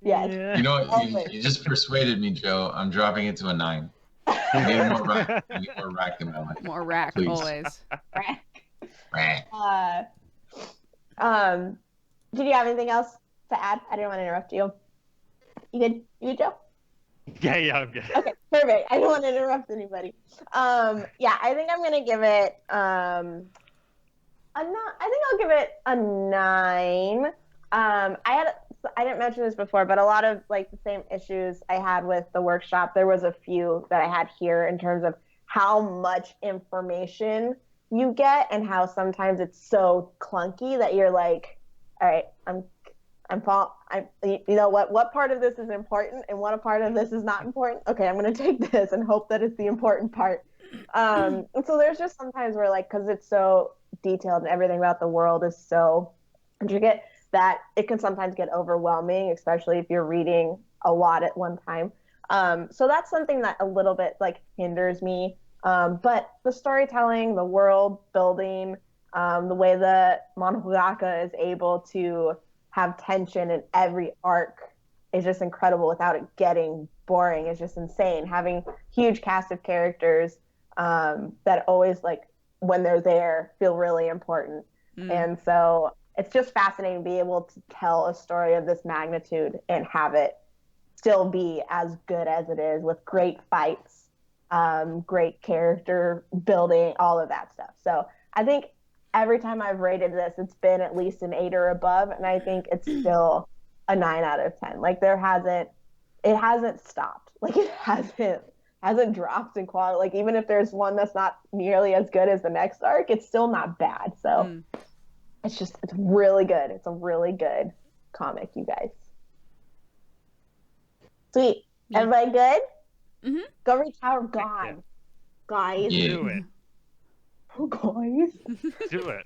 Yes. yeah. You know what? You just persuaded me, Joe. I'm dropping it to a 9. I need more rack. I need more rack in my life. More rack, Please. always. Rack. Did you have anything else to add? I didn't want to interrupt you. You good? You good, Joe? Yeah, I'm good. Okay, perfect. I don't want to interrupt anybody. Yeah, I think I'm gonna give it I think I'll give it a 9. I didn't mention this before, but a lot of, like, the same issues I had with the workshop, there was a few that I had here in terms of how much information you get and how sometimes it's so clunky that you're like, all right, I'm You know what part of this is important and what part of this is not important? Okay, I'm going to take this and hope that it's the important part. And so there's just sometimes where, like, because it's so detailed and everything about the world is so intricate that it can sometimes get overwhelming, especially if you're reading a lot at one time. So that's something that a little bit like hinders me. But the storytelling, the world building, the way that mangaka is able to have tension in every arc is just incredible without it getting boring. It's just insane. Having huge cast of characters that always, like, when they're there, feel really important. And so it's just fascinating to be able to tell a story of this magnitude and have it still be as good as it is, with great fights, great character building, all of that stuff. So I think every time I've rated this, it's been at least an 8 or above, and I think it's still a 9 out of 10. Like, it hasn't stopped. Like, it hasn't dropped in quality. Like, even if there's one that's not nearly as good as the next arc, it's still not bad. So it's really good. It's a really good comic, you guys. Sweet. Everybody good? Mm-hmm. Go read Tower of God. Guys. Do it. Oh, guys. Do it.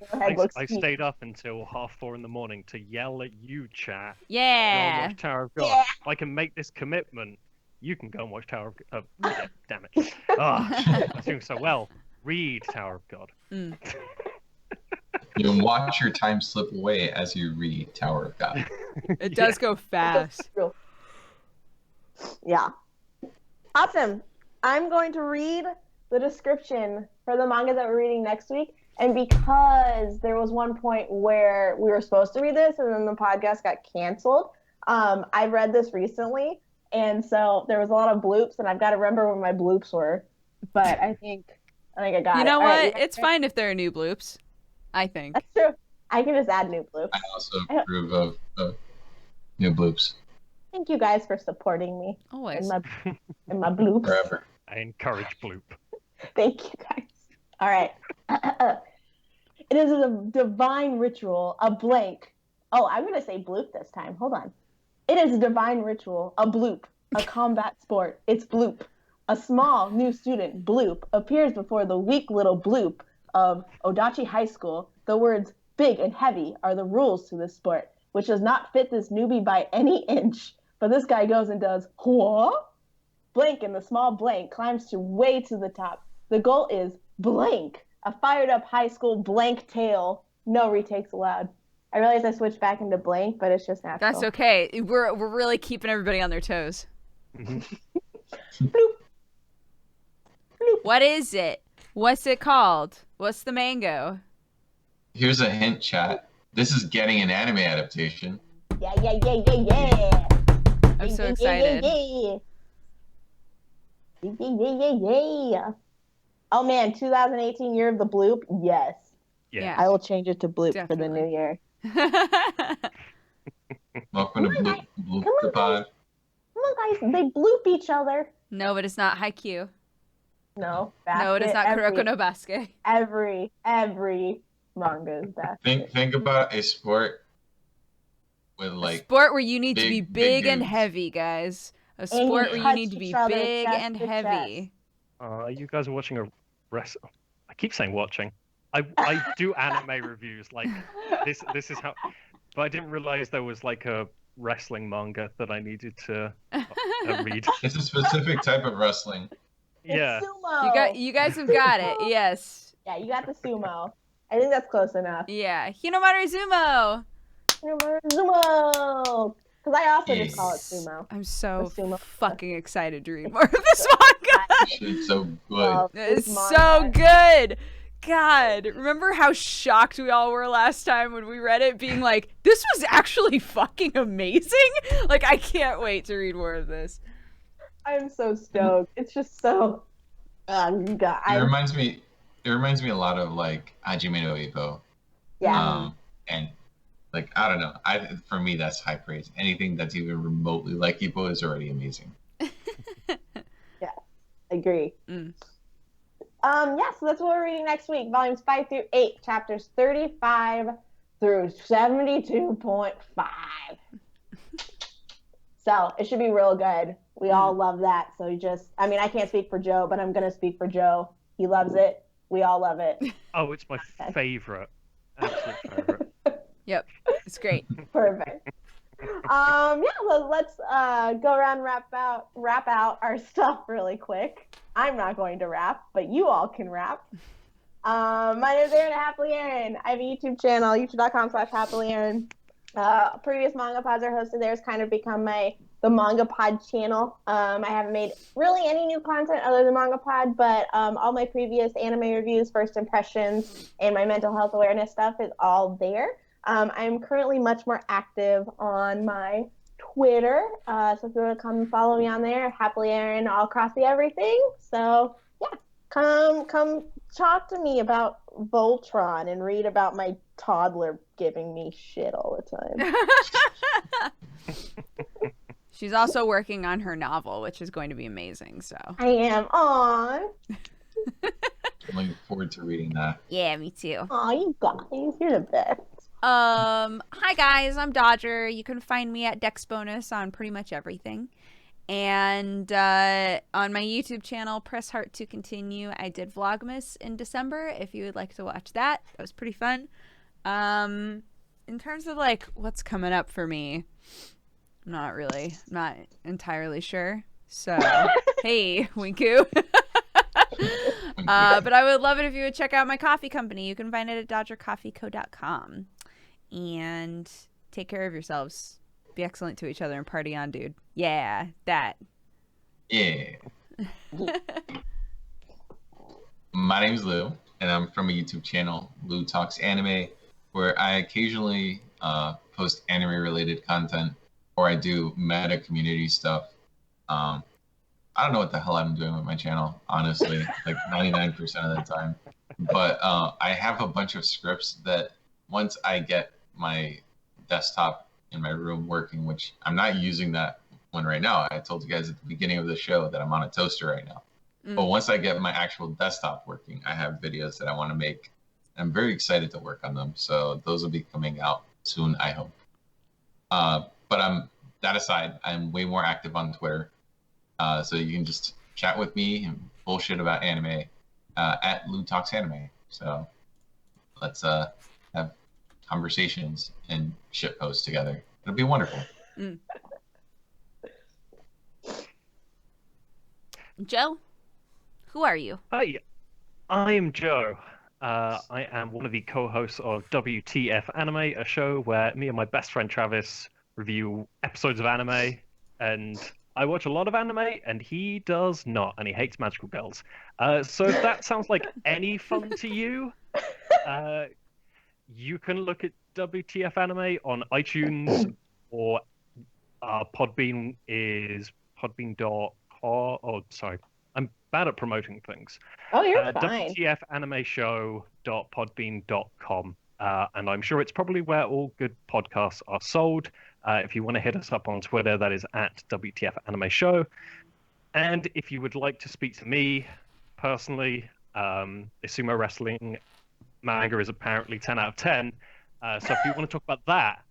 I stayed up until 4:30 in the morning to yell at you, chat. Go and watch Tower of God. If I can make this commitment, you can go and watch Tower of God. Yeah, damn it. I was doing so well. Read Tower of God. You can watch your time slip away as you read Tower of God. It does go fast. Yeah. Awesome. I'm going to read the description for the manga that we're reading next week. And because there was one point where we were supposed to read this and then the podcast got canceled, I read this recently. And so there was a lot of bloops, and I've got to remember what my bloops were. But I think I got it. You know what? Right, it's fine if there are new bloops, I think. That's true. I can just add new bloops. I also approve of new bloops. Thank you guys for supporting me. Always. In my bloops. Forever. I encourage bloop. Thank you, guys. All right. It is a divine ritual, a blank. Oh, I'm going to say bloop this time. Hold on. It is a divine ritual, a bloop, a combat sport. It's bloop. A small new student, bloop, appears before the weak little bloop of Odachi High School. The words big and heavy are the rules to this sport, which does not fit this newbie by any inch. But this guy goes and does, what? Blank, and the small blank climbs way to the top. The goal is blank, a fired up high school blank tale. No retakes allowed. I realize I switched back into blank, but it's just natural. That's okay. We're really keeping everybody on their toes. Bloop. Bloop. What is it? What's it called? What's the mango? Here's a hint, chat. This is getting an anime adaptation. Yeah. I'm so excited. Yeah. Oh man, 2018 year of the bloop? Yes. Yeah. I will change it to bloop Definitely. for the new year. Welcome to Bloop the Pod. Come on, guys. They bloop each other. No, but it's not Haikyuu. No. No, it is not Kuroko no Basket. Every manga is that. Think about a sport with A like sport where you need to be big big and dudes. heavy, guys. A you sport where you touch need to be each other big chest and to heavy. You guys are watching a I keep saying watching. I do anime reviews. Like this is how. But I didn't realize there was like a wrestling manga that I needed to read. It's a specific type of wrestling. Yeah. It's sumo. You guys have got it. Yes. Yeah, you got the sumo. I think that's close enough. Yeah. Hinomaru Zumo. Sumo. Because I also just call it sumo. I'm so The sumo. fucking excited to read more of this manga. Shit's so good. Well, It's this so manga- good. God, remember how shocked we all were last time when we read it, being like, this was actually fucking amazing? Like, I can't wait to read more of this. I'm so stoked. It's just so. God. It reminds me a lot of like Hajime no Ippo. Yeah. And like I don't know. For me that's high praise. Anything that's even remotely like Ippo is already amazing. Agree. Mm. Yeah, so that's what we're reading next week. Volumes 5 through 8, chapters 35 through 72.5. So it should be real good. We all love that. So I can't speak for Joe, but I'm going to speak for Joe. He loves it. We all love it. Oh, it's my favorite. Absolute favorite. Yep, it's great. Perfect. Well, let's go around and wrap out our stuff really quick. I'm not going to rap, but you all can rap. My name is Erin, Happily Erin. I have a YouTube channel, youtube.com/happilyerin. Previous MangaPods are hosted there. It's kind of become the MangaPod channel. I haven't made really any new content other than MangaPod, but all my previous anime reviews, first impressions, and my mental health awareness stuff is all there. I'm currently much more active on my Twitter, so if you want to come follow me on there, Happily Erin, all across the everything. So yeah, come talk to me about Voltron and read about my toddler giving me shit all the time. She's also working on her novel, which is going to be amazing. So I am. Aww. I'm looking forward to reading that. yeah, me too. Aw, you guys, you're the best. Hi guys, I'm Dodger. You can find me at DexBonus on pretty much everything. And on my YouTube channel, press heart to continue. I did Vlogmas in December. If you would like to watch that, that was pretty fun. In terms of like what's coming up for me, I'm not entirely sure. So hey, Winku. But I would love it if you would check out my coffee company. You can find it at dodgercoffeeco.com. And take care of yourselves. Be excellent to each other and party on, dude. Yeah, that. Yeah. My name is Lou, and I'm from a YouTube channel, Lou Talks Anime, where I occasionally post anime-related content, or I do meta community stuff. I don't know what the hell I'm doing with my channel, honestly, like 99% of the time. But I have a bunch of scripts that once I get my desktop in my room working, which I'm not using that one right now. I told you guys at the beginning of the show that I'm on a toaster right now. But once I get my actual desktop working, I have videos that I want to make. I'm very excited to work on them. So those will be coming out soon, I hope. But that aside, I'm way more active on Twitter. So you can just chat with me and bullshit about anime at Lou Talks Anime. So let's have conversations and shit posts together. It'll be wonderful. Joe, who are you? Hi, I am Joe. I am one of the co-hosts of WTFAnime, a show where me and my best friend Travis review episodes of anime, and I watch a lot of anime, and he does not, and he hates magical girls. So if that sounds like any fun to you, you can look at WTFAnime on iTunes, or Podbean is podbean.com. Oh, sorry. I'm bad at promoting things. Oh, you're fine. WTFAnimeShow.podbean.com. And I'm sure it's probably where all good podcasts are sold. If you want to hit us up on Twitter, that is at WTFAnimeShow. And if you would like to speak to me personally, sumo wrestling manga is apparently 10 out of 10. So if you want to talk about that,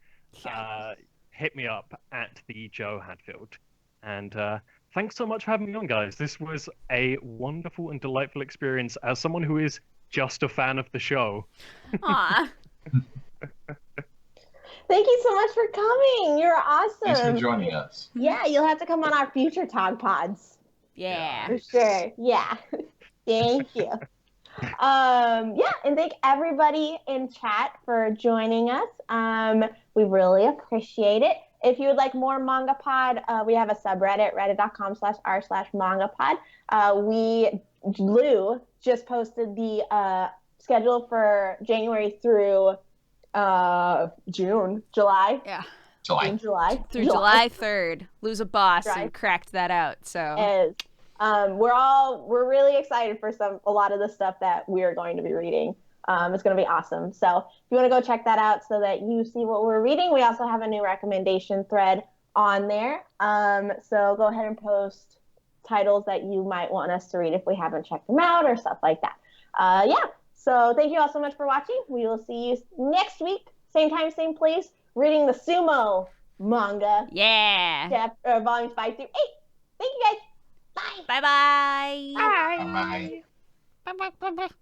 hit me up at the Joe Hadfield. And thanks so much for having me on, guys. This was a wonderful and delightful experience as someone who is just a fan of the show. Aw. Thank you so much for coming. You're awesome. Thanks for joining us. Yeah, you'll have to come on our future Tog Pods. Yeah. For sure. Yeah. Thank you. And thank everybody in chat for joining us. We really appreciate it. If you would like more MangaPod, we have a subreddit, reddit.com/r/MangaPod. Lou just posted the schedule for January through July. Yeah. July. Through July 3rd. Lou's a boss and cracked that out. So we're really excited for a lot of the stuff that we're going to be reading. It's going to be awesome. So if you want to go check that out so that you see what we're reading, we also have a new recommendation thread on there. So go ahead and post titles that you might want us to read if we haven't checked them out or stuff like that. So thank you all so much for watching. We will see you next week. Same same time, same place, reading the Sumo manga, Yeah. volumes 5 through 8. Thank you guys. Bye. Bye-bye. Bye. Bye.